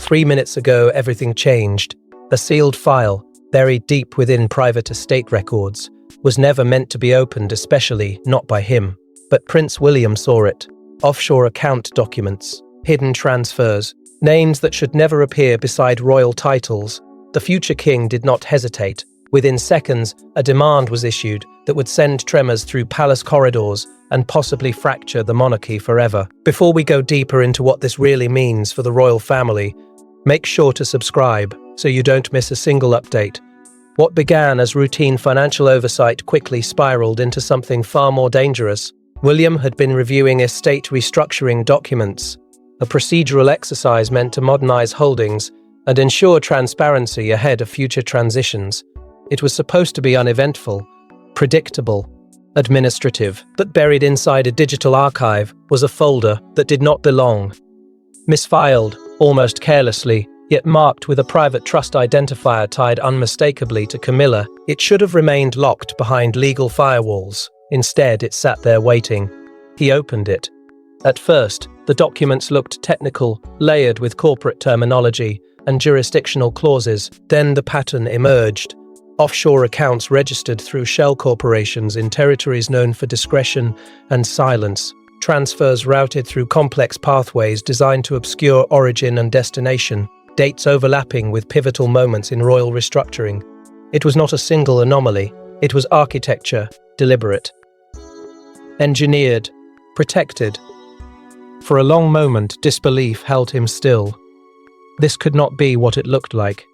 3 minutes ago, everything changed. A sealed file, buried deep within private estate records, was never meant to be opened, especially not by him. But Prince William saw it. Offshore account documents, hidden transfers, names that should never appear beside royal titles. The future king did not hesitate. Within seconds, a demand was issued that would send tremors through palace corridors and possibly fracture the monarchy forever. Before we go deeper into what this really means for the royal family, make sure to subscribe so you don't miss a single update. What began as routine financial oversight quickly spiraled into something far more dangerous. William had been reviewing estate restructuring documents, a procedural exercise meant to modernize holdings and ensure transparency ahead of future transitions. It was supposed to be uneventful, predictable, administrative, but buried inside a digital archive was a folder that did not belong. Misfiled, almost carelessly, yet marked with a private trust identifier tied unmistakably to Camilla, it should have remained locked behind legal firewalls. Instead, it sat there waiting. He opened it. At first, the documents looked technical, layered with corporate terminology and jurisdictional clauses. Then the pattern emerged. Offshore accounts registered through shell corporations in territories known for discretion and silence. Transfers routed through complex pathways designed to obscure origin and destination. Dates overlapping with pivotal moments in royal restructuring. It was not a single anomaly. It was architecture, deliberate. Engineered, protected. For a long moment, disbelief held him still. This could not be what it looked like.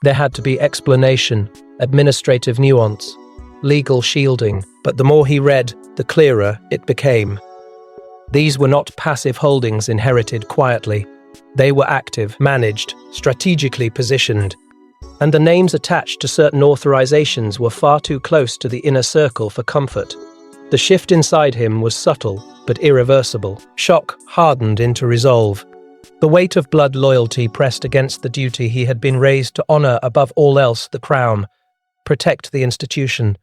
There had to be explanation, administrative nuance, legal shielding, but the more he read, the clearer it became. These were not passive holdings inherited quietly. They were active, managed, strategically positioned. And the names attached to certain authorizations were far too close to the inner circle for comfort. The shift inside him was subtle, but irreversible. Shock hardened into resolve. The weight of blood loyalty pressed against the duty he had been raised to honor above all else: the crown. Protect the institution,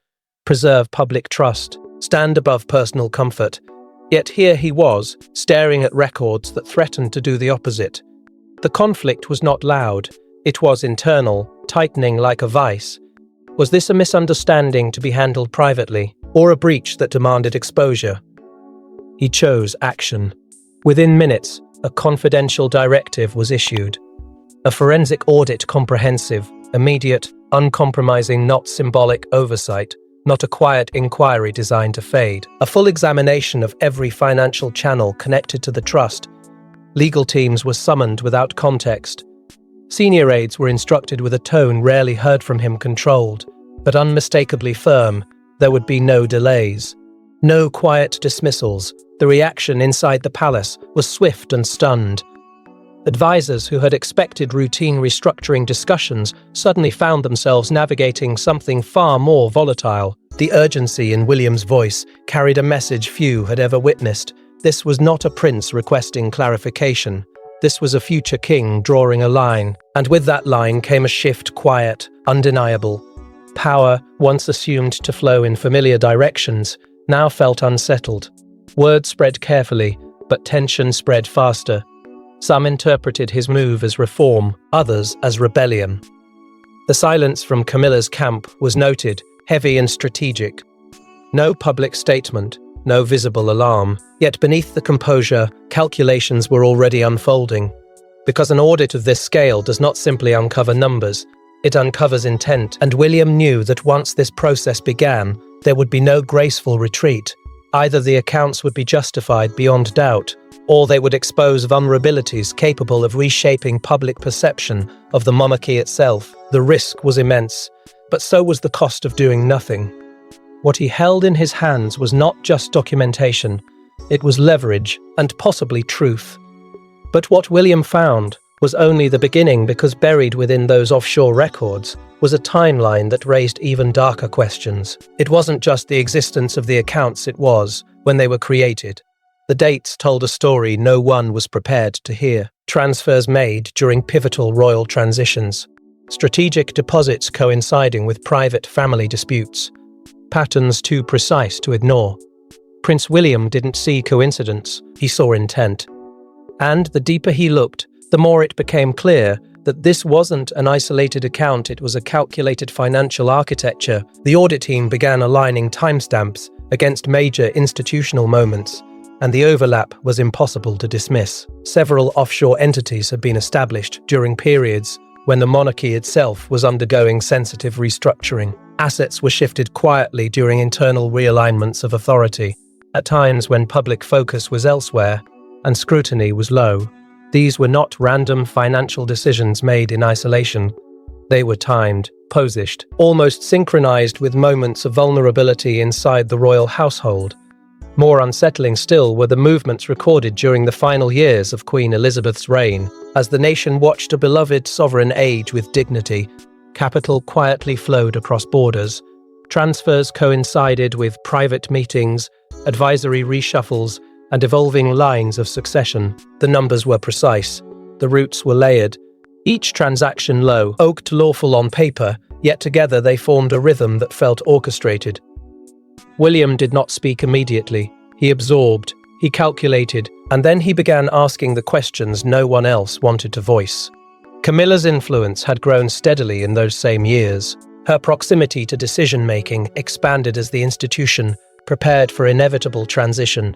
preserve public trust, stand above personal comfort. Yet here he was, staring at records that threatened to do the opposite. The conflict was not loud, it was internal, tightening like a vice. Was this a misunderstanding to be handled privately, or a breach that demanded exposure? He chose action. Within minutes, a confidential directive was issued. A forensic audit, comprehensive, immediate, uncompromising, not symbolic oversight, not a quiet inquiry designed to fade. A full examination of every financial channel connected to the trust. Legal teams were summoned without context. Senior aides were instructed with a tone rarely heard from him, controlled, but unmistakably firm. There would be no delays. No quiet dismissals. The reaction inside the palace was swift and stunned. Advisors who had expected routine restructuring discussions suddenly found themselves navigating something far more volatile. The urgency in William's voice carried a message few had ever witnessed. This was not a prince requesting clarification. This was a future king drawing a line. And with that line came a shift, quiet, undeniable. Power, once assumed to flow in familiar directions, now felt unsettled. Words spread carefully, but tension spread faster. Some interpreted his move as reform, others as rebellion. The silence from Camilla's camp was noted, heavy and strategic. No public statement, no visible alarm, yet beneath the composure, calculations were already unfolding. Because an audit of this scale does not simply uncover numbers, it uncovers intent, and William knew that once this process began, there would be no graceful retreat. Either the accounts would be justified beyond doubt, or they would expose vulnerabilities capable of reshaping public perception of the monarchy itself. The risk was immense, but so was the cost of doing nothing. What he held in his hands was not just documentation, it was leverage and possibly truth. But what William found was only the beginning, because buried within those offshore records was a timeline that raised even darker questions. It wasn't just the existence of the accounts, it was when they were created. The dates told a story no one was prepared to hear. Transfers made during pivotal royal transitions. Strategic deposits coinciding with private family disputes. Patterns too precise to ignore. Prince William didn't see coincidence, he saw intent. And the deeper he looked, the more it became clear that this wasn't an isolated account, it was a calculated financial architecture. The audit team began aligning timestamps against major institutional moments, and the overlap was impossible to dismiss. Several offshore entities had been established during periods when the monarchy itself was undergoing sensitive restructuring. Assets were shifted quietly during internal realignments of authority, at times when public focus was elsewhere and scrutiny was low. These were not random financial decisions made in isolation. They were timed, posised, almost synchronized with moments of vulnerability inside the royal household. More unsettling still were the movements recorded during the final years of Queen Elizabeth's reign. As the nation watched a beloved sovereign age with dignity, capital quietly flowed across borders. Transfers coincided with private meetings, advisory reshuffles, and evolving lines of succession. The numbers were precise. The routes were layered. Each transaction looked lawful on paper, yet together they formed a rhythm that felt orchestrated. William did not speak immediately. He absorbed, he calculated, and then he began asking the questions no one else wanted to voice. Camilla's influence had grown steadily in those same years. Her proximity to decision-making expanded as the institution prepared for inevitable transition.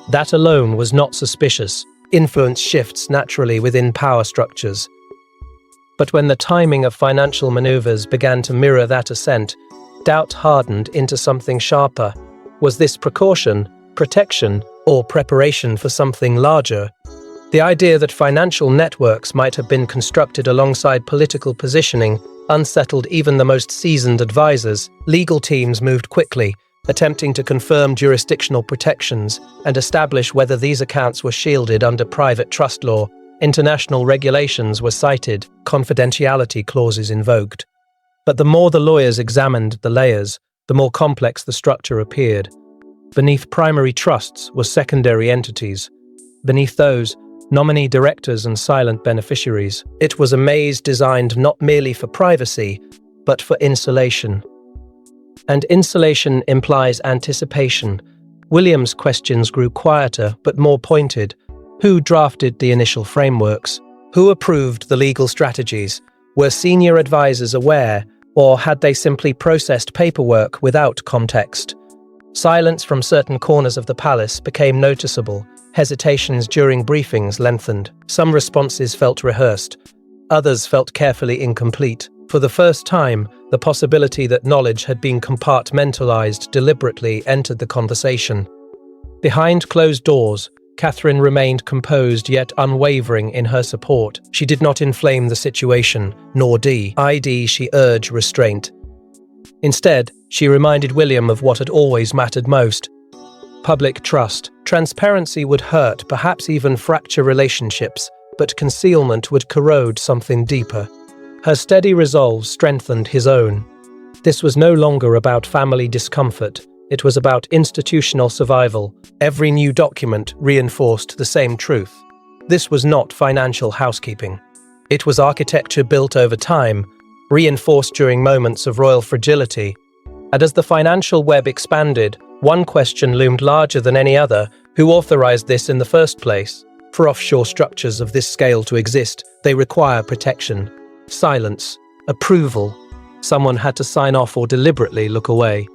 That alone was not suspicious. Influence shifts naturally within power structures. But when the timing of financial maneuvers began to mirror that ascent, doubt hardened into something sharper. Was this precaution, protection, or preparation for something larger? The idea that financial networks might have been constructed alongside political positioning unsettled even the most seasoned advisors. Legal teams moved quickly, attempting to confirm jurisdictional protections and establish whether these accounts were shielded under private trust law. International regulations were cited, confidentiality clauses invoked. But the more the lawyers examined the layers, the more complex the structure appeared. Beneath primary trusts were secondary entities. Beneath those, nominee directors and silent beneficiaries. It was a maze designed not merely for privacy, but for insulation. And insulation implies anticipation. William's questions grew quieter but more pointed. Who drafted the initial frameworks? Who approved the legal strategies? Were senior advisors aware, or had they simply processed paperwork without context? Silence from certain corners of the palace became noticeable. Hesitations during briefings lengthened. Some responses felt rehearsed. Others felt carefully incomplete. For the first time, the possibility that knowledge had been compartmentalized deliberately entered the conversation. Behind closed doors, Catherine remained composed yet unwavering in her support. She did not inflame the situation, nor she urged restraint. Instead, she reminded William of what had always mattered most. Public trust. Transparency would hurt, perhaps even fracture relationships, but concealment would corrode something deeper. Her steady resolve strengthened his own. This was no longer about family discomfort. It was about institutional survival. Every new document reinforced the same truth. This was not financial housekeeping. It was architecture built over time, reinforced during moments of royal fragility. And as the financial web expanded, one question loomed larger than any other: who authorized this in the first place? For offshore structures of this scale to exist, they require protection, silence, approval. Someone had to sign off or deliberately look away.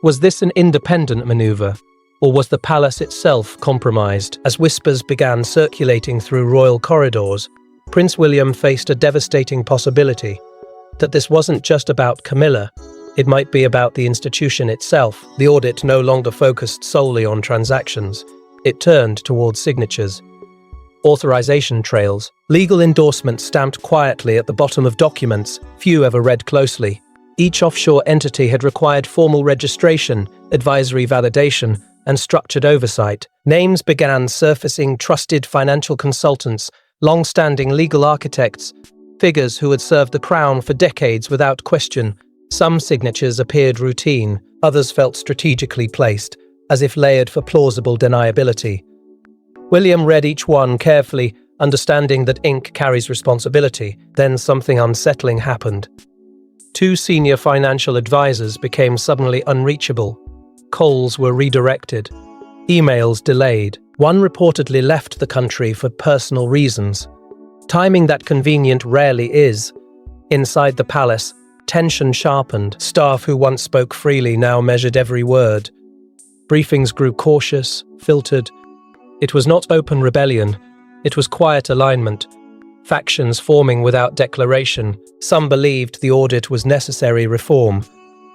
Was this an independent maneuver, or was the palace itself compromised? As whispers began circulating through royal corridors, Prince William faced a devastating possibility: that this wasn't just about Camilla. It might be about the institution itself. The audit no longer focused solely on transactions. It turned towards signatures. Authorization trails, legal endorsements stamped quietly at the bottom of documents few ever read closely. Each offshore entity had required formal registration, advisory validation, and structured oversight. Names began surfacing: trusted financial consultants, long-standing legal architects, figures who had served the crown for decades without question. Some signatures appeared routine, others felt strategically placed, as if layered for plausible deniability. William read each one carefully, understanding that ink carries responsibility. Then something unsettling happened. Two senior financial advisors became suddenly unreachable. Calls were redirected. Emails delayed. One reportedly left the country for personal reasons. Timing that convenient rarely is. Inside the palace, tension sharpened. Staff who once spoke freely now measured every word. Briefings grew cautious, filtered. It was not open rebellion. It was quiet alignment. Factions forming without declaration. Some believed the audit was necessary reform.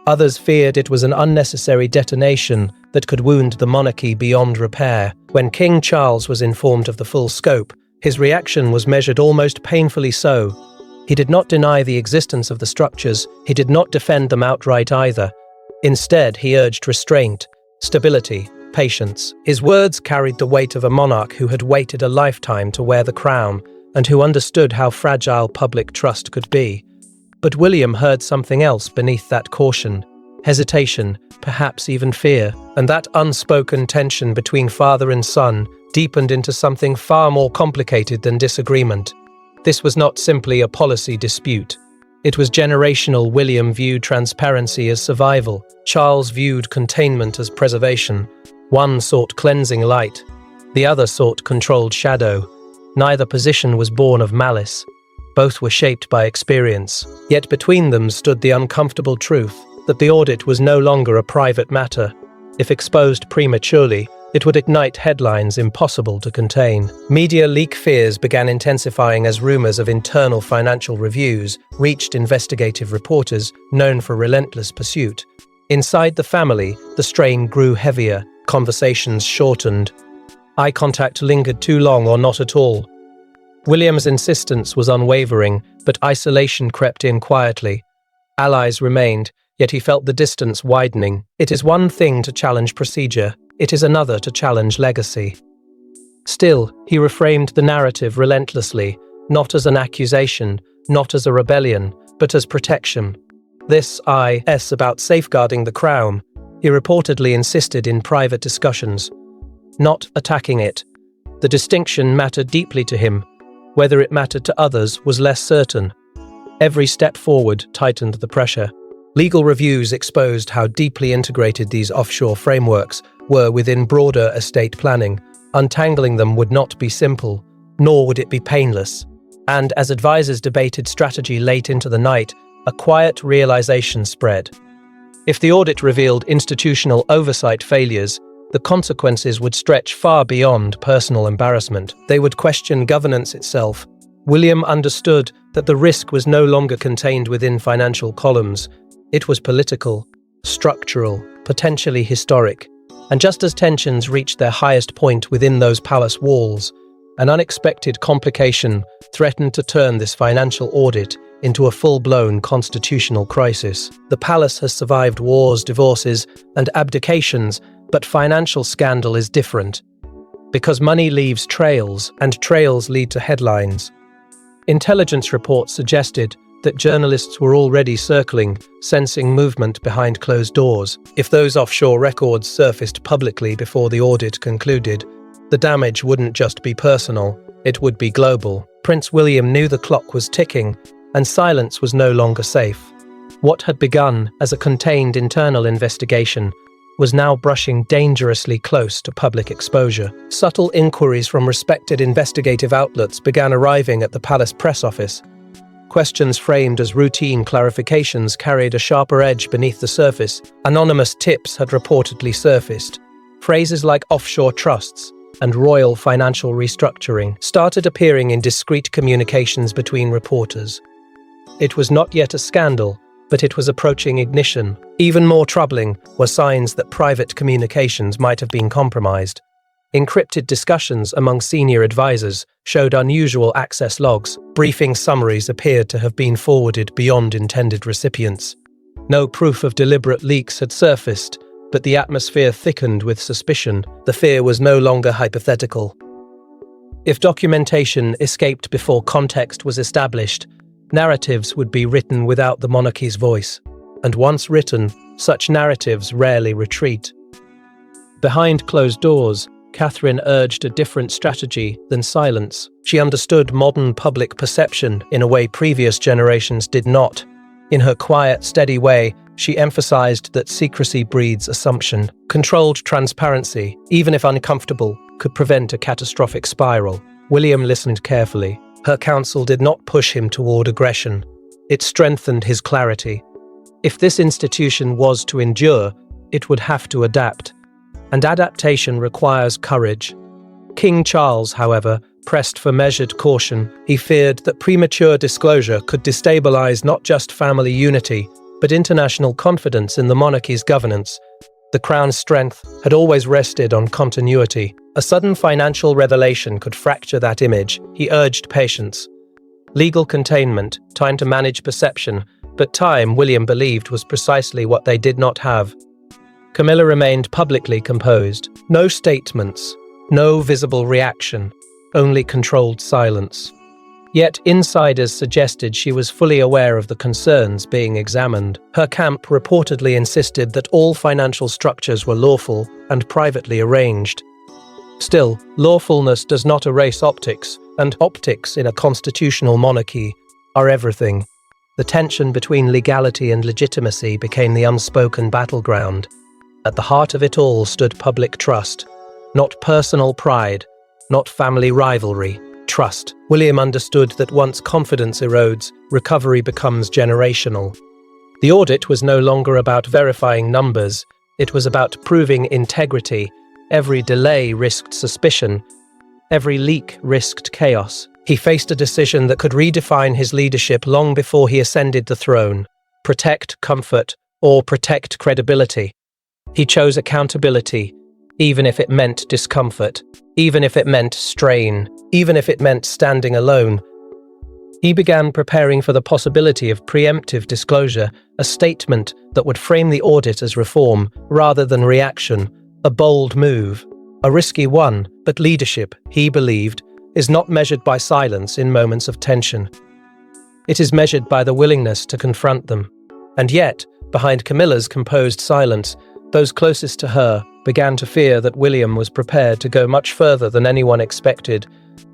Others feared it was an unnecessary detonation that could wound the monarchy beyond repair. When King Charles was informed of the full scope, his reaction was measured almost painfully so. He did not deny the existence of the structures, he did not defend them outright either. Instead, he urged restraint, stability, patience. His words carried the weight of a monarch who had waited a lifetime to wear the crown, and who understood how fragile public trust could be. But William heard something else beneath that caution. Hesitation, perhaps even fear, and that unspoken tension between father and son deepened into something far more complicated than disagreement. This was not simply a policy dispute. It was generational. William viewed transparency as survival. Charles viewed containment as preservation. One sought cleansing light. The other sought controlled shadow. Neither position was born of malice. Both were shaped by experience. Yet between them stood the uncomfortable truth that the audit was no longer a private matter. If exposed prematurely, it would ignite headlines impossible to contain. Media leak fears began intensifying as rumors of internal financial reviews reached investigative reporters known for relentless pursuit. Inside the family, the strain grew heavier, conversations shortened. Eye contact lingered too long or not at all. William's insistence was unwavering, but isolation crept in quietly. Allies remained, yet he felt the distance widening. It is one thing to challenge procedure, it is another to challenge legacy. Still, he reframed the narrative relentlessly, not as an accusation, not as a rebellion, but as protection. This is about safeguarding the crown, he reportedly insisted in private discussions. Not attacking it. The distinction mattered deeply to him. Whether it mattered to others was less certain. Every step forward tightened the pressure. Legal reviews exposed how deeply integrated these offshore frameworks were within broader estate planning. Untangling them would not be simple, nor would it be painless. And as advisors debated strategy late into the night, a quiet realization spread. If the audit revealed institutional oversight failures, the consequences would stretch far beyond personal embarrassment. They would question governance itself. William understood that the risk was no longer contained within financial columns. It was political, structural, potentially historic. And just as tensions reached their highest point within those palace walls, an unexpected complication threatened to turn this financial audit into a full-blown constitutional crisis. The palace has survived wars, divorces, and abdications, but financial scandal is different. Because money leaves trails, and trails lead to headlines. Intelligence reports suggested that journalists were already circling, sensing movement behind closed doors. If those offshore records surfaced publicly before the audit concluded, the damage wouldn't just be personal, it would be global. Prince William knew the clock was ticking, and silence was no longer safe. What had begun as a contained internal investigation was now brushing dangerously close to public exposure. Subtle inquiries from respected investigative outlets began arriving at the palace press office. Questions framed as routine clarifications carried a sharper edge beneath the surface. Anonymous tips had reportedly surfaced. Phrases like offshore trusts and royal financial restructuring started appearing in discreet communications between reporters. It was not yet a scandal, but it was approaching ignition. Even more troubling were signs that private communications might have been compromised. Encrypted discussions among senior advisors showed unusual access logs. Briefing summaries appeared to have been forwarded beyond intended recipients. No proof of deliberate leaks had surfaced, but the atmosphere thickened with suspicion. The fear was no longer hypothetical. If documentation escaped before context was established, narratives would be written without the monarchy's voice. And once written, such narratives rarely retreat. Behind closed doors, Catherine urged a different strategy than silence. She understood modern public perception in a way previous generations did not. In her quiet, steady way, she emphasized that secrecy breeds assumption. Controlled transparency, even if uncomfortable, could prevent a catastrophic spiral. William listened carefully. Her counsel did not push him toward aggression. It strengthened his clarity. If this institution was to endure, it would have to adapt. And adaptation requires courage. King Charles, however, pressed for measured caution. He feared that premature disclosure could destabilize not just family unity, but international confidence in the monarchy's governance. The crown's strength had always rested on continuity. A sudden financial revelation could fracture that image. He urged patience. Legal containment, time to manage perception, but time, William believed, was precisely what they did not have. Camilla remained publicly composed. No statements, no visible reaction, only controlled silence. Yet insiders suggested she was fully aware of the concerns being examined. Her camp reportedly insisted that all financial structures were lawful and privately arranged. Still, lawfulness does not erase optics, and optics in a constitutional monarchy are everything. The tension between legality and legitimacy became the unspoken battleground. At the heart of it all stood public trust, not personal pride, not family rivalry. Trust. William understood that once confidence erodes, recovery becomes generational. The audit was no longer about verifying numbers, it was about proving integrity. Every delay risked suspicion, every leak risked chaos. He faced a decision that could redefine his leadership long before he ascended the throne. Protect comfort or protect credibility. He chose accountability, even if it meant discomfort, even if it meant strain, even if it meant standing alone. He began preparing for the possibility of preemptive disclosure, a statement that would frame the audit as reform rather than reaction, a bold move, a risky one, but leadership, he believed, is not measured by silence in moments of tension. It is measured by the willingness to confront them. And yet, behind Camilla's composed silence, those closest to her began to fear that William was prepared to go much further than anyone expected.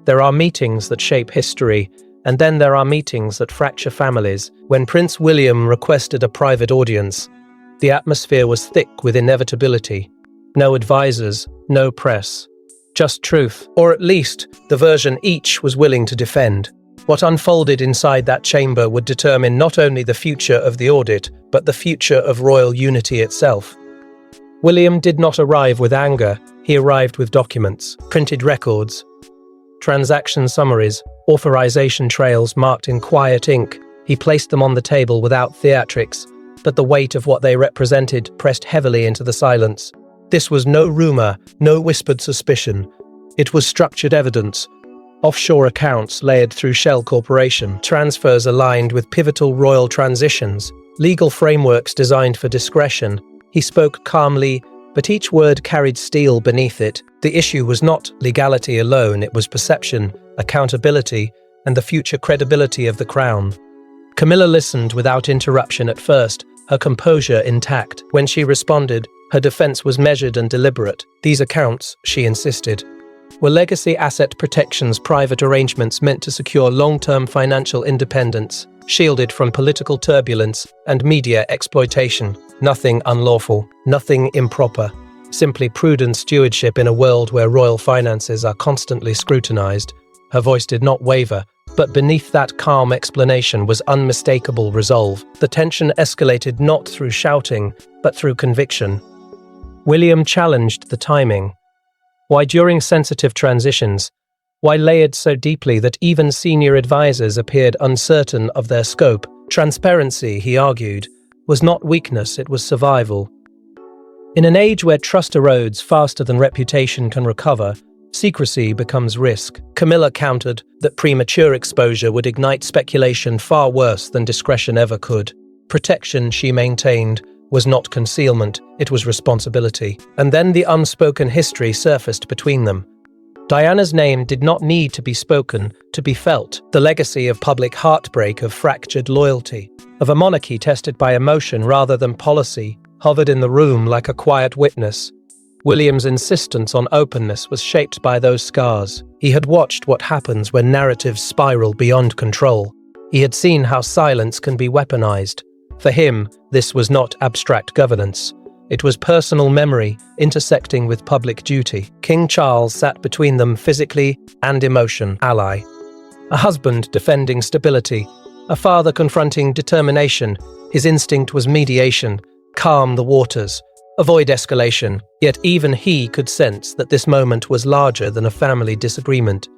There are meetings that shape history, and then there are meetings that fracture families. When Prince William requested a private audience, the atmosphere was thick with inevitability. No advisors, no press. Just truth, or at least the version each was willing to defend. What unfolded inside that chamber would determine not only the future of the audit, but the future of royal unity itself. William did not arrive with anger, he arrived with documents, printed records, transaction summaries, authorization trails marked in quiet ink. He placed them on the table without theatrics, but the weight of what they represented pressed heavily into the silence. This was no rumor, no whispered suspicion. It was structured evidence. Offshore accounts layered through shell corporation, transfers aligned with pivotal royal transitions, legal frameworks designed for discretion. He spoke calmly, but each word carried steel beneath it. The issue was not legality alone, it was perception, accountability, and the future credibility of the crown. Camilla listened without interruption at first, her composure intact. When she responded, her defense was measured and deliberate. These accounts, she insisted, were legacy asset protections, private arrangements meant to secure long-term financial independence, shielded from political turbulence and media exploitation. Nothing unlawful, nothing improper, simply prudent stewardship in a world where royal finances are constantly scrutinized. Her voice did not waver, but beneath that calm explanation was unmistakable resolve. The tension escalated not through shouting, but through conviction. William challenged the timing. Why during sensitive transitions? Why layered so deeply that even senior advisors appeared uncertain of their scope? Transparency, he argued, was not weakness, it was survival. In an age where trust erodes faster than reputation can recover, secrecy becomes risk. Camilla countered that premature exposure would ignite speculation far worse than discretion ever could. Protection, she maintained, was not concealment, it was responsibility. And then the unspoken history surfaced between them. Diana's name did not need to be spoken, to be felt. The legacy of public heartbreak, of fractured loyalty, of a monarchy tested by emotion rather than policy, hovered in the room like a quiet witness. William's insistence on openness was shaped by those scars. He had watched what happens when narratives spiral beyond control. He had seen how silence can be weaponized. For him, this was not abstract governance. It was personal memory intersecting with public duty. King Charles sat between them physically and emotion, ally. A husband defending stability, a father confronting determination. His instinct was mediation, calm the waters, avoid escalation. Yet even he could sense that this moment was larger than a family disagreement.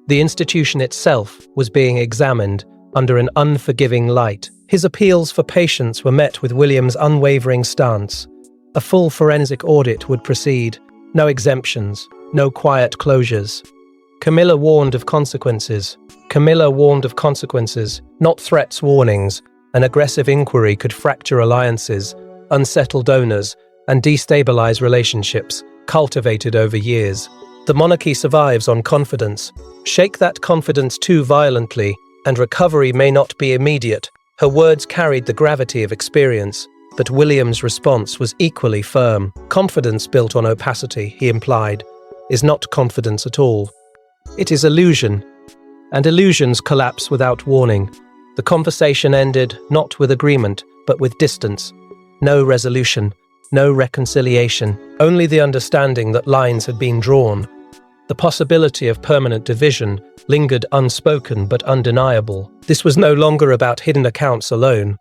The institution itself was being examined under an unforgiving light. His appeals for patience were met with William's unwavering stance. A full forensic audit would proceed, no exemptions, no quiet closures. Camilla warned of consequences. Not threats, warnings. An aggressive inquiry could fracture alliances, unsettle donors, and destabilize relationships cultivated over years. The monarchy survives on confidence. Shake that confidence too violently, and recovery may not be immediate. Her words carried the gravity of experience, but William's response was equally firm. Confidence built on opacity, he implied, is not confidence at all. It is illusion, and illusions collapse without warning. The conversation ended not with agreement, but with distance. No resolution, no reconciliation, only the understanding that lines had been drawn. The possibility of permanent division lingered unspoken but undeniable. This was no longer about hidden accounts alone.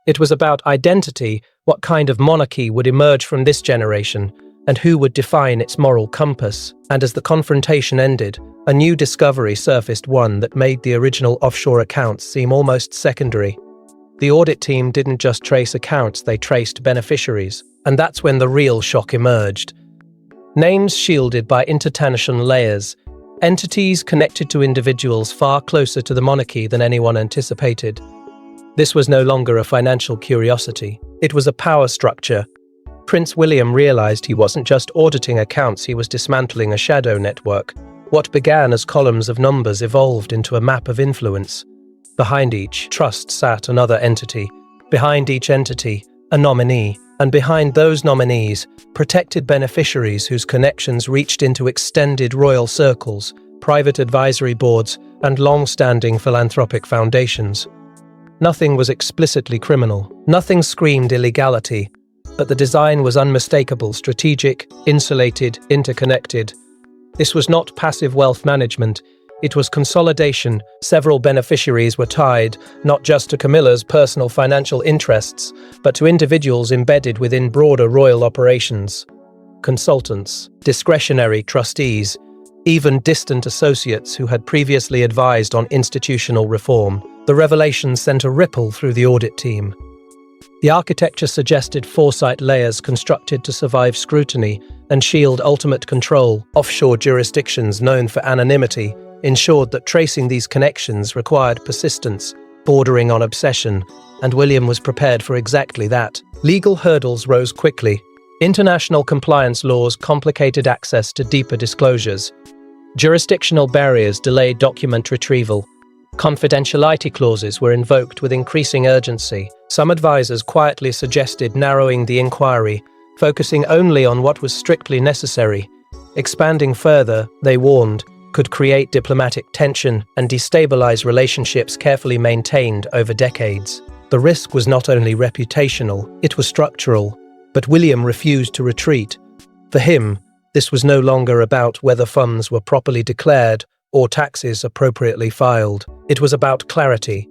It was about identity, what kind of monarchy would emerge from this generation, and who would define its moral compass. And as the confrontation ended, a new discovery surfaced, one that made the original offshore accounts seem almost secondary. The audit team didn't just trace accounts, they traced beneficiaries. And that's when the real shock emerged. Names shielded by intertension layers, entities connected to individuals far closer to the monarchy than anyone anticipated. This was no longer a financial curiosity, it was a power structure. Prince William realized he wasn't just auditing accounts, he was dismantling a shadow network. What began as columns of numbers evolved into a map of influence. Behind each trust sat another entity. Behind each entity, a nominee. And behind those nominees, protected beneficiaries whose connections reached into extended royal circles, private advisory boards, and long-standing philanthropic foundations. Nothing was explicitly criminal, nothing screamed illegality, but the design was unmistakable, strategic, insulated, interconnected. This was not passive wealth management, it was consolidation. Several beneficiaries were tied, not just to Camilla's personal financial interests, but to individuals embedded within broader royal operations. Consultants, discretionary trustees, even distant associates who had previously advised on institutional reform. The revelations sent a ripple through the audit team. The architecture suggested foresight layers constructed to survive scrutiny and shield ultimate control. Offshore jurisdictions known for anonymity ensured that tracing these connections required persistence, bordering on obsession, and William was prepared for exactly that. Legal hurdles rose quickly. International compliance laws complicated access to deeper disclosures. Jurisdictional barriers delayed document retrieval. Confidentiality clauses were invoked with increasing urgency. Some advisors quietly suggested narrowing the inquiry, focusing only on what was strictly necessary. Expanding further, they warned, could create diplomatic tension and destabilize relationships carefully maintained over decades. The risk was not only reputational, it was structural, but William refused to retreat. For him, this was no longer about whether funds were properly declared or taxes appropriately filed. It was about clarity.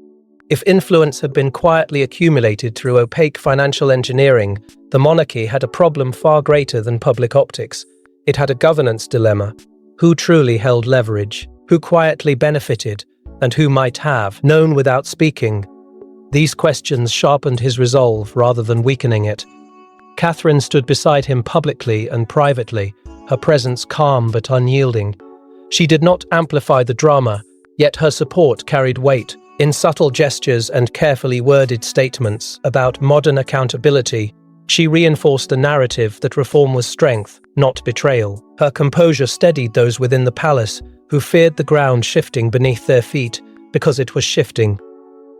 If influence had been quietly accumulated through opaque financial engineering, the monarchy had a problem far greater than public optics. It had a governance dilemma. Who truly held leverage? Who quietly benefited? And who might have known without speaking? These questions sharpened his resolve rather than weakening it. Catherine stood beside him publicly and privately, her presence calm but unyielding. She did not amplify the drama, yet her support carried weight. In subtle gestures and carefully worded statements about modern accountability, she reinforced the narrative that reform was strength, not betrayal. Her composure steadied those within the palace who feared the ground shifting beneath their feet because it was shifting.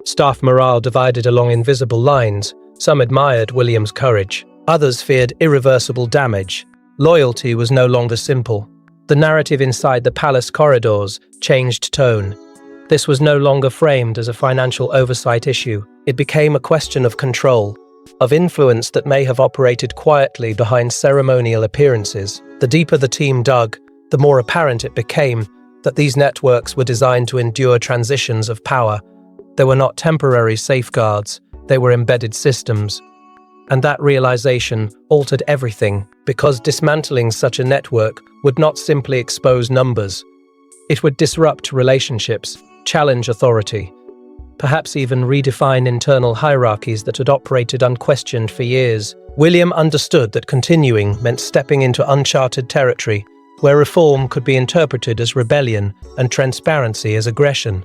Staff morale divided along invisible lines. Some admired William's courage. Others feared irreversible damage. Loyalty was no longer simple. The narrative inside the palace corridors changed tone. This was no longer framed as a financial oversight issue. It became a question of control. of influence that may have operated quietly behind ceremonial appearances. The deeper the team dug, the more apparent it became that these networks were designed to endure transitions of power. They were not temporary safeguards, they were embedded systems. And that realization altered everything, because dismantling such a network would not simply expose numbers. It would disrupt relationships, challenge authority, perhaps even redefine internal hierarchies that had operated unquestioned for years. William understood that continuing meant stepping into uncharted territory, where reform could be interpreted as rebellion and transparency as aggression.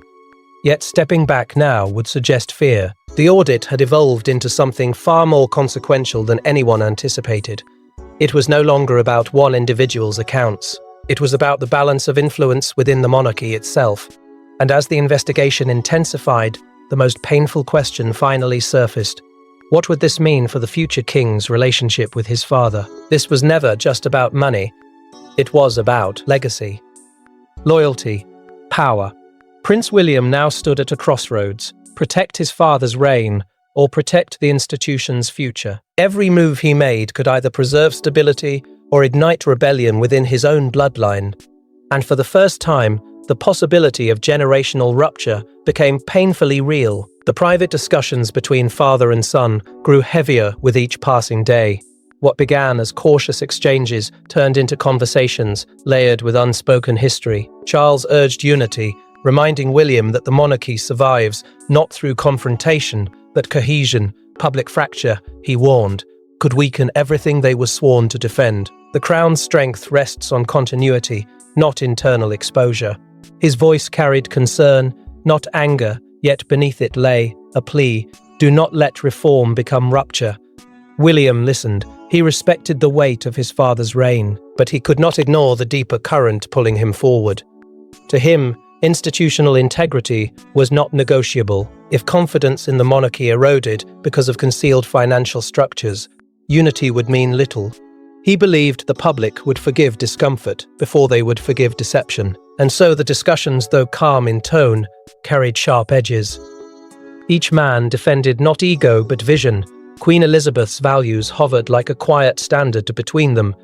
Yet stepping back now would suggest fear. The audit had evolved into something far more consequential than anyone anticipated. It was no longer about one individual's accounts. It was about the balance of influence within the monarchy itself. And as the investigation intensified, the most painful question finally surfaced. What would this mean for the future king's relationship with his father? This was never just about money. It was about legacy, loyalty, power. Prince William now stood at a crossroads: protect his father's reign or protect the institution's future. Every move he made could either preserve stability or ignite rebellion within his own bloodline. And for the first time, the possibility of generational rupture became painfully real. The private discussions between father and son grew heavier with each passing day. What began as cautious exchanges turned into conversations layered with unspoken history. Charles urged unity, reminding William that the monarchy survives not through confrontation, but cohesion. Public fracture, he warned, could weaken everything they were sworn to defend. The crown's strength rests on continuity, not internal exposure. His voice carried concern, not anger, yet beneath it lay a plea: do not let reform become rupture. William listened. He respected the weight of his father's reign, but he could not ignore the deeper current pulling him forward. To him, institutional integrity was not negotiable. If confidence in the monarchy eroded because of concealed financial structures, unity would mean little. He believed the public would forgive discomfort before they would forgive deception. And so the discussions, though calm in tone, carried sharp edges. Each man defended not ego but vision. Queen Elizabeth's values hovered like a quiet standard between them.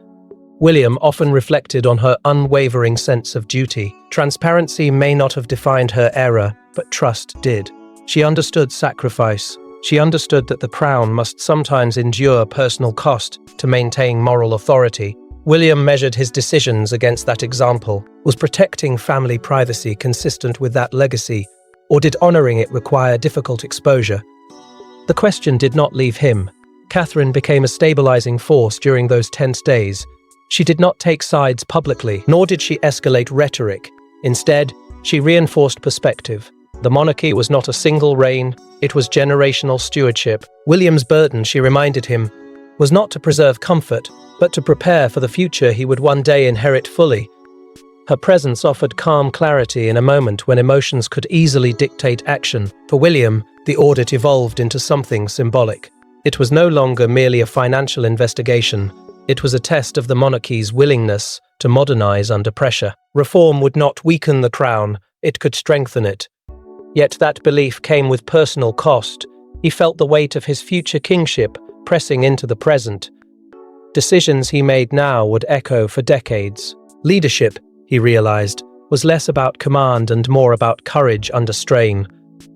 William often reflected on her unwavering sense of duty. Transparency may not have defined her era, but trust did. She understood sacrifice. She understood that the crown must sometimes endure personal cost to maintain moral authority. William measured his decisions against that example. Was protecting family privacy consistent with that legacy, or did honoring it require difficult exposure? The question did not leave him. Catherine became a stabilizing force during those tense days. She did not take sides publicly, nor did she escalate rhetoric. Instead, she reinforced perspective. The monarchy was not a single reign, it was generational stewardship. William's burden, she reminded him, was not to preserve comfort, but to prepare for the future he would one day inherit fully. Her presence offered calm clarity in a moment when emotions could easily dictate action. For William, the audit evolved into something symbolic. It was no longer merely a financial investigation. It was a test of the monarchy's willingness to modernize under pressure. Reform would not weaken the crown, it could strengthen it. Yet that belief came with personal cost. He felt the weight of his future kingship pressing into the present. Decisions he made now would echo for decades. Leadership, he realized, was less about command and more about courage under strain.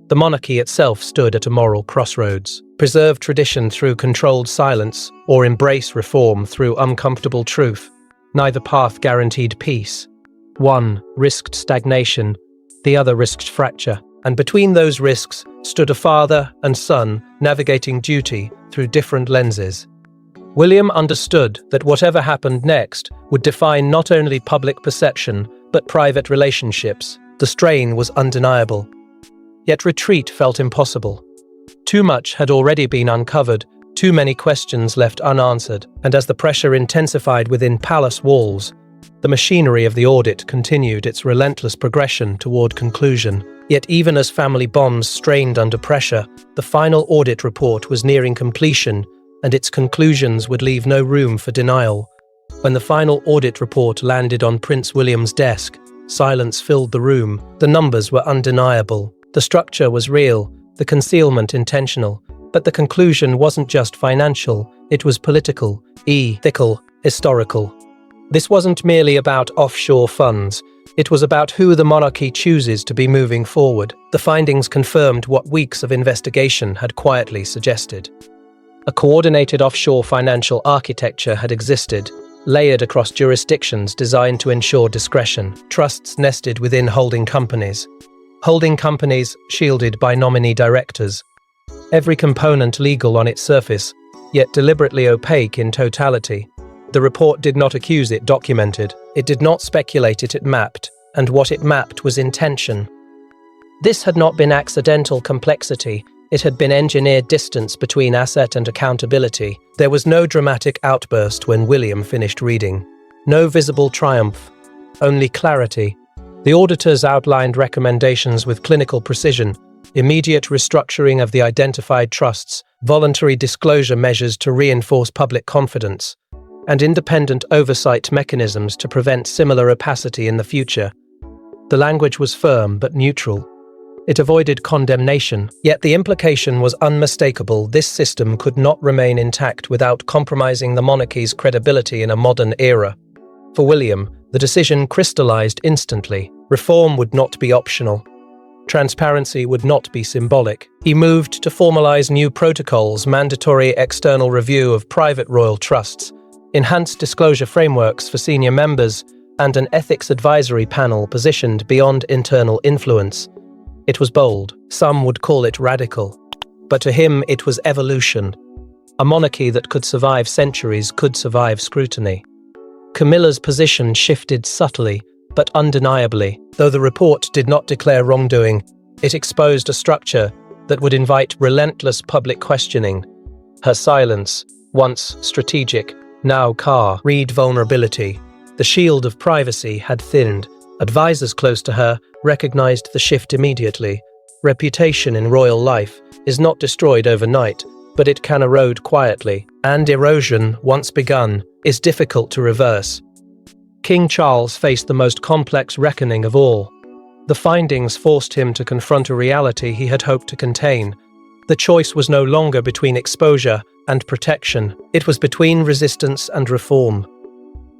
The monarchy itself stood at a moral crossroads. Preserve tradition through controlled silence, or embrace reform through uncomfortable truth. Neither path guaranteed peace. One risked stagnation, the other risked fracture. And between those risks stood a father and son navigating duty through different lenses. William understood that whatever happened next would define not only public perception, but private relationships. The strain was undeniable. Yet retreat felt impossible. Too much had already been uncovered, too many questions left unanswered, and as the pressure intensified within palace walls, the machinery of the audit continued its relentless progression toward conclusion. Yet even as family bonds strained under pressure, the final audit report was nearing completion, and its conclusions would leave no room for denial. When the final audit report landed on Prince William's desk, silence filled the room. The numbers were undeniable. The structure was real, the concealment intentional, But the conclusion wasn't just financial, it was political, ethical, historical. This wasn't merely about offshore funds, it was about who the monarchy chooses to be moving forward. The findings confirmed what weeks of investigation had quietly suggested. A coordinated offshore financial architecture had existed, layered across jurisdictions designed to ensure discretion, trusts nested within holding companies shielded by nominee directors. Every component legal on its surface, yet deliberately opaque in totality. The report did not accuse, it documented. It did not speculate, it mapped, and what it mapped was intention. This had not been accidental complexity, it had been engineered distance between asset and accountability. There was no dramatic outburst when William finished reading. No visible triumph, only clarity. The auditors outlined recommendations with clinical precision, immediate restructuring of the identified trusts, voluntary disclosure measures to reinforce public confidence, and independent oversight mechanisms to prevent similar opacity in the future. The language was firm but neutral. It avoided condemnation, yet the implication was unmistakable. This system could not remain intact without compromising the monarchy's credibility in a modern era. For William, the decision crystallized instantly. Reform would not be optional. Transparency would not be symbolic. He moved to formalize new protocols, mandatory external review of private royal trusts, enhanced disclosure frameworks for senior members, and an ethics advisory panel positioned beyond internal influence. It was bold. Some would call it radical. But to him, it was evolution. A monarchy that could survive centuries could survive scrutiny. Camilla's position shifted subtly, but undeniably. Though the report did not declare wrongdoing, it exposed a structure that would invite relentless public questioning. Her silence, once strategic, now read vulnerability. The shield of privacy had thinned. Advisors close to her recognized the shift immediately. Reputation in royal life is not destroyed overnight, but it can erode quietly. And erosion, once begun, is difficult to reverse. King Charles faced the most complex reckoning of all. The findings forced him to confront a reality he had hoped to contain. The choice was no longer between exposure and protection. It was between resistance and reform.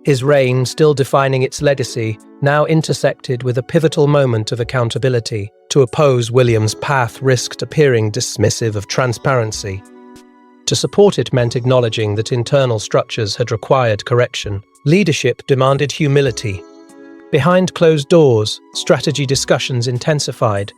His reign, still defining its legacy, now intersected with a pivotal moment of accountability. To oppose William's path risked appearing dismissive of transparency. To support it meant acknowledging that internal structures had required correction. Leadership demanded humility. Behind closed doors, strategy discussions intensified.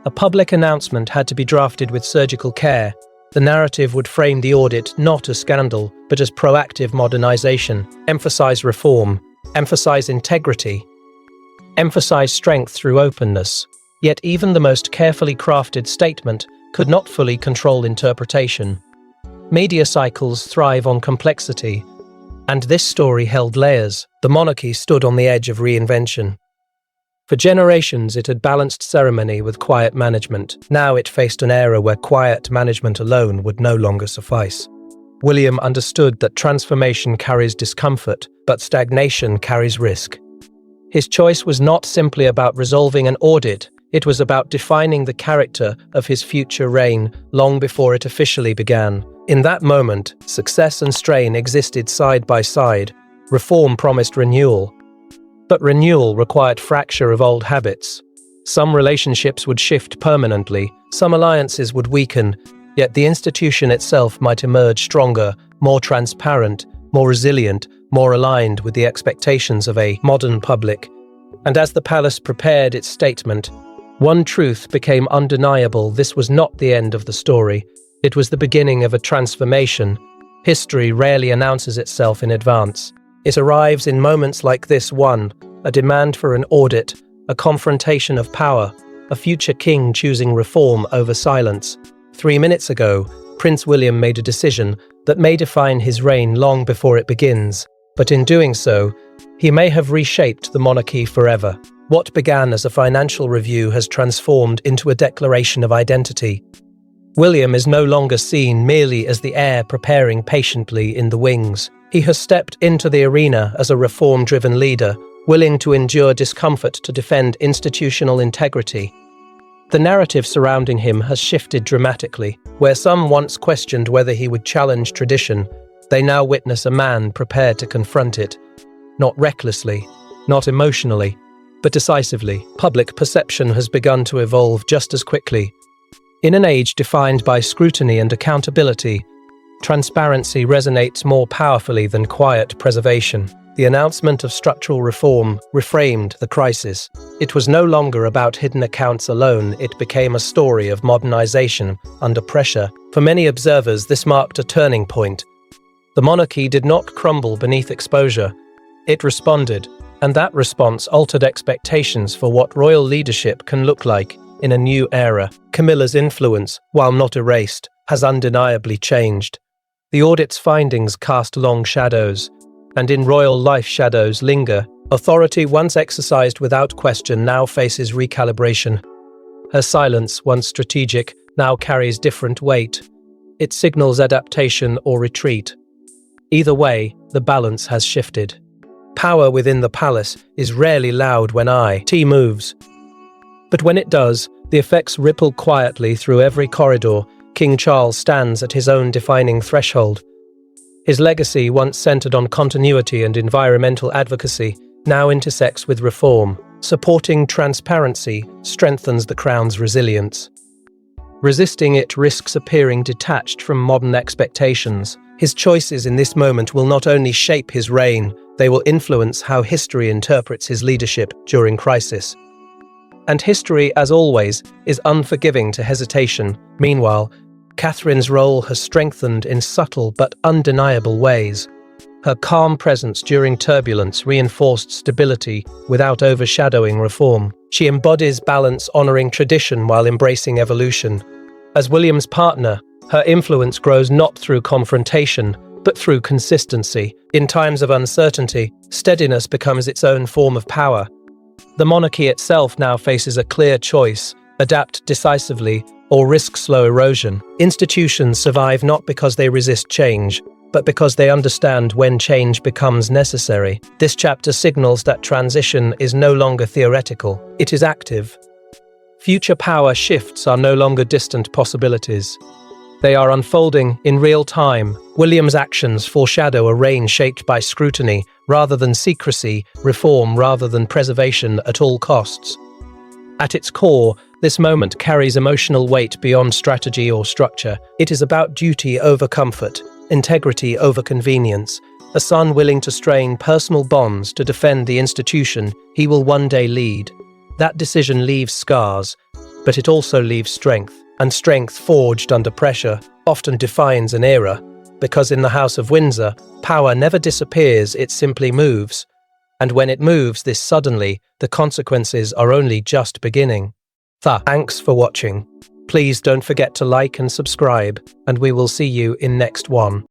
A public announcement had to be drafted with surgical care. The narrative would frame the audit not as scandal, but as proactive modernization, emphasize reform, emphasize integrity, emphasize strength through openness. Yet even the most carefully crafted statement could not fully control interpretation. Media cycles thrive on complexity, and this story held layers. The monarchy stood on the edge of reinvention. For generations, it had balanced ceremony with quiet management. Now it faced an era where quiet management alone would no longer suffice. William understood that transformation carries discomfort, but stagnation carries risk. His choice was not simply about resolving an audit, it was about defining the character of his future reign long before it officially began. In that moment, success and strain existed side by side. Reform promised renewal. But renewal required fracture of old habits. Some relationships would shift permanently, some alliances would weaken, yet the institution itself might emerge stronger, more transparent, more resilient, more aligned with the expectations of a modern public. And as the palace prepared its statement, one truth became undeniable: this was not the end of the story. It was the beginning of a transformation. History rarely announces itself in advance. It arrives in moments like this one: a demand for an audit, a confrontation of power, a future king choosing reform over silence. 3 minutes ago, Prince William made a decision that may define his reign long before it begins. But in doing so, he may have reshaped the monarchy forever. What began as a financial review has transformed into a declaration of identity. William is no longer seen merely as the heir preparing patiently in the wings. He has stepped into the arena as a reform-driven leader, willing to endure discomfort to defend institutional integrity. The narrative surrounding him has shifted dramatically. Where some once questioned whether he would challenge tradition, they now witness a man prepared to confront it. Not recklessly, not emotionally, but decisively. Public perception has begun to evolve just as quickly. In an age defined by scrutiny and accountability, transparency resonates more powerfully than quiet preservation. The announcement of structural reform reframed the crisis. It was no longer about hidden accounts alone, it became a story of modernization under pressure. For many observers, this marked a turning point. The monarchy did not crumble beneath exposure. It responded, and that response altered expectations for what royal leadership can look like in a new era. Camilla's influence, while not erased, has undeniably changed. The audit's findings cast long shadows, and in royal life shadows linger. Authority once exercised without question now faces recalibration. Her silence, once strategic, now carries different weight. It signals adaptation or retreat. Either way, the balance has shifted. Power within the palace is rarely loud when IT moves. But when it does, the effects ripple quietly through every corridor. King Charles stands at his own defining threshold. His legacy, once centered on continuity and environmental advocacy, now intersects with reform. Supporting transparency strengthens the crown's resilience. Resisting it risks appearing detached from modern expectations. His choices in this moment will not only shape his reign, they will influence how history interprets his leadership during crisis. And history, as always, is unforgiving to hesitation. Meanwhile, Catherine's role has strengthened in subtle but undeniable ways. Her calm presence during turbulence reinforced stability without overshadowing reform. She embodies balance, honoring tradition while embracing evolution. As William's partner, her influence grows not through confrontation, but through consistency. In times of uncertainty, steadiness becomes its own form of power. The monarchy itself now faces a clear choice: adapt decisively or risk slow erosion. Institutions survive not because they resist change, but because they understand when change becomes necessary. This chapter signals that transition is no longer theoretical, it is active. Future power shifts are no longer distant possibilities. They are unfolding in real time. William's actions foreshadow a reign shaped by scrutiny rather than secrecy, reform rather than preservation at all costs. At its core, this moment carries emotional weight beyond strategy or structure. It is about duty over comfort, integrity over convenience, a son willing to strain personal bonds to defend the institution he will one day lead. That decision leaves scars, but it also leaves strength. And strength forged under pressure often defines an era, because in the House of Windsor, power never disappears, it simply moves. And when it moves this suddenly, the consequences are only just beginning. Thanks for watching. Please don't forget to like and subscribe, and we will see you in next one.